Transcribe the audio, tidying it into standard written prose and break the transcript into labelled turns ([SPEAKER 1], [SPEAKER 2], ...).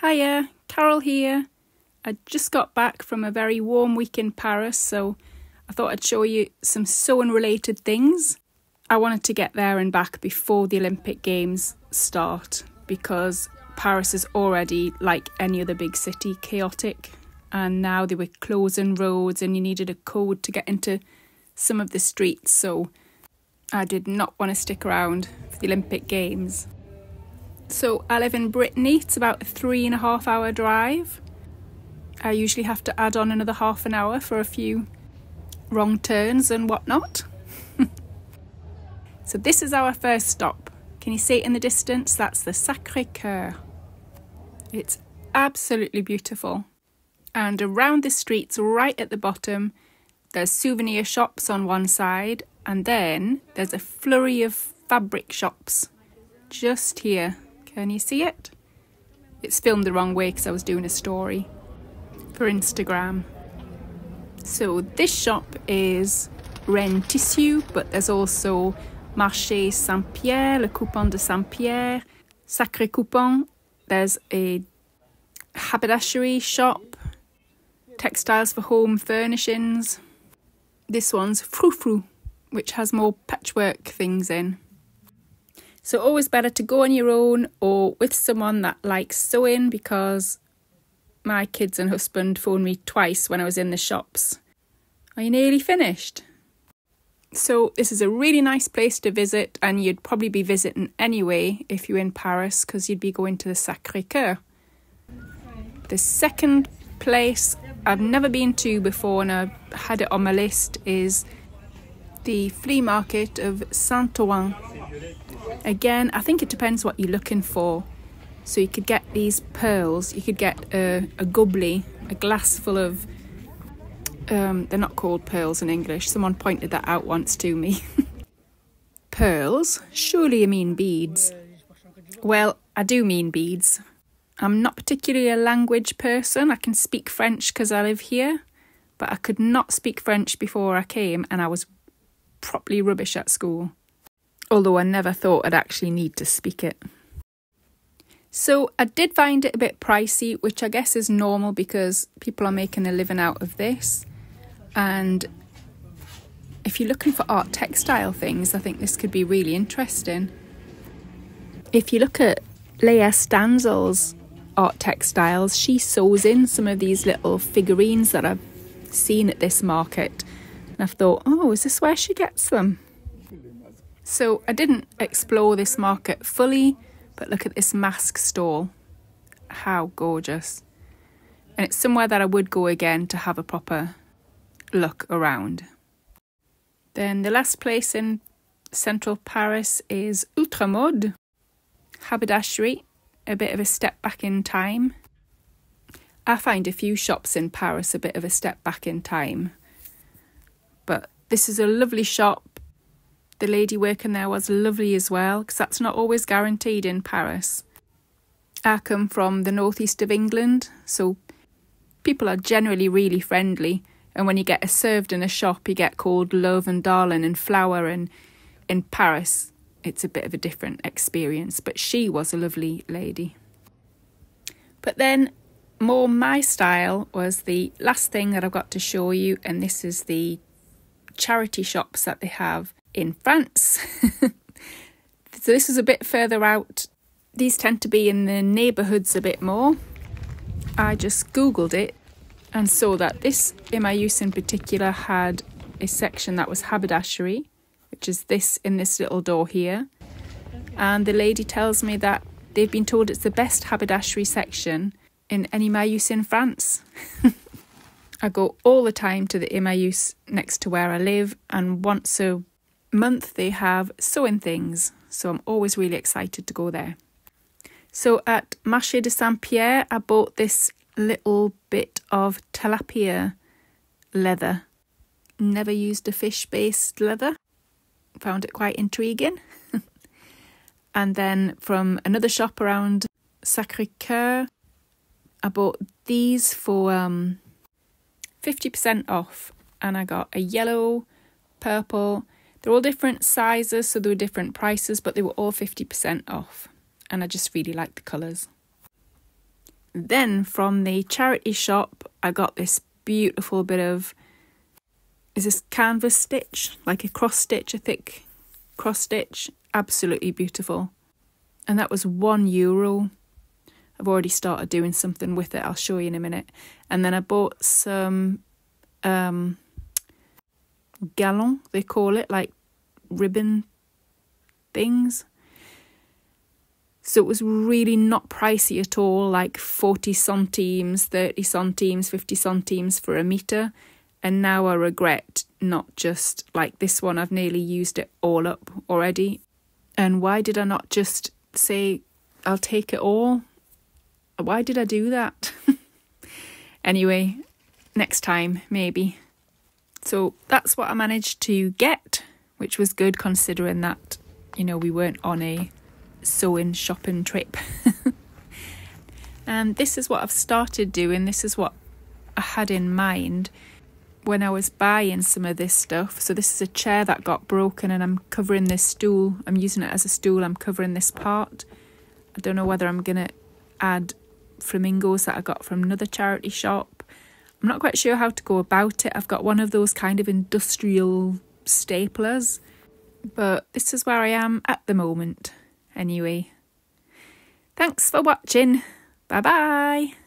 [SPEAKER 1] Hiya, Carol here. I just got back from a very warm week in Paris, so I thought I'd show you some sewing related things. I wanted to get there and back before the Olympic Games start because Paris is already, like any other big city, chaotic, and now they were closing roads and you needed a code to get into some of the streets, so I did not want to stick around for the Olympic Games. So I live in Brittany. It's about a 3.5 hour drive. I usually have to add on another half an hour for a few wrong turns and whatnot. So this is our first stop. Can you see it in the distance? That's the sacrée cœur. It's absolutely beautiful. And around the streets, right at the bottom, there's souvenir shops on one side, and then there's a flurry of fabric shops just here. Can you see it? It's filmed the wrong way because I was doing a story for Instagram. So this shop is Reine Tissue, but there's also Marché Saint-Pierre, Le Coupon de Saint-Pierre, Sacré Coupon. There's a haberdashery shop, textiles for home furnishings. This one's Frou, which has more patchwork things in. So always better to go on your own or with someone that likes sewing, because my kids and husband phoned me twice when I was in the shops. Are you nearly finished? So this is a really nice place to visit, and you'd probably be visiting anyway if you're in Paris, because you'd be going to the Sacré-Cœur. The second place I've never been to before and I had it on my list is the flea market of Saint-Ouen. Again, I think it depends what you're looking for. So you could get these pearls, you could get a gobelet, a glass full of, they're not called pearls in English, someone pointed that out once to me. Pearls? Surely you mean beads. Well, I do mean beads. I'm not particularly a language person. I can speak French because I live here, but I could not speak French before I came, and I was properly rubbish at school. Although I never thought I'd actually need to speak it. So I did find it a bit pricey, which I guess is normal because people are making a living out of this. And if you're looking for art textile things, I think this could be really interesting. If you look at Leah Stanzel's art textiles, she sews in some of these little figurines that I've seen at this market. And I've thought, oh, is this where she gets them? So I didn't explore this market fully, but look at this mask stall. How gorgeous. And it's somewhere that I would go again to have a proper look around. Then the last place in central Paris is Ultramod. Haberdashery, a bit of a step back in time. I find a few shops in Paris a bit of a step back in time. But this is a lovely shop. The lady working there was lovely as well, because that's not always guaranteed in Paris. I come from the northeast of England, so people are generally really friendly. And when you get served in a shop, you get called love and darling and flower. And in Paris, it's a bit of a different experience. But she was a lovely lady. But then more my style was the last thing that I've got to show you. And this is the charity shops that they have in France. So this is a bit further out. These tend to be in the neighbourhoods a bit more. I just googled it and saw that this Emmaus in particular had a section that was haberdashery, which is this in this little door here. And the lady tells me that they've been told it's the best haberdashery section in any Emmaus in France. I go all the time to the Emmaus next to where I live, and once a month they have sewing things, so I'm always really excited to go there. So at Marché de Saint-Pierre I bought this little bit of tilapia leather. Never used a fish-based leather. Found it quite intriguing. And then from another shop around Sacré-Cœur I bought these for 50% off, and I got a yellow, purple. They're all different sizes, so they were different prices, but they were all 50% off. And I just really like the colours. Then from the charity shop, I got this beautiful bit of, is this canvas stitch? Like a cross stitch, a thick cross stitch. Absolutely beautiful. And that was €1. I've already started doing something with it. I'll show you in a minute. And then I bought some galon, they call it, like ribbon things. So it was really not pricey at all, like 40 centimes, 30 centimes, 50 centimes for a metre. And now I regret not just, like this one, I've nearly used it all up already. And why did I not just say, I'll take it all? Why did I do that? Anyway, next time, maybe. So that's what I managed to get, which was good considering that, you know, we weren't on a sewing shopping trip. And this is what I've started doing. This is what I had in mind when I was buying some of this stuff. So this is a chair that got broken and I'm covering this stool. I'm using it as a stool. I'm covering this part. I don't know whether I'm going to add flamingos that I got from another charity shop. I'm not quite sure how to go about it. I've got one of those kind of industrial staplers. But this is where I am at the moment. Anyway, thanks for watching. Bye bye.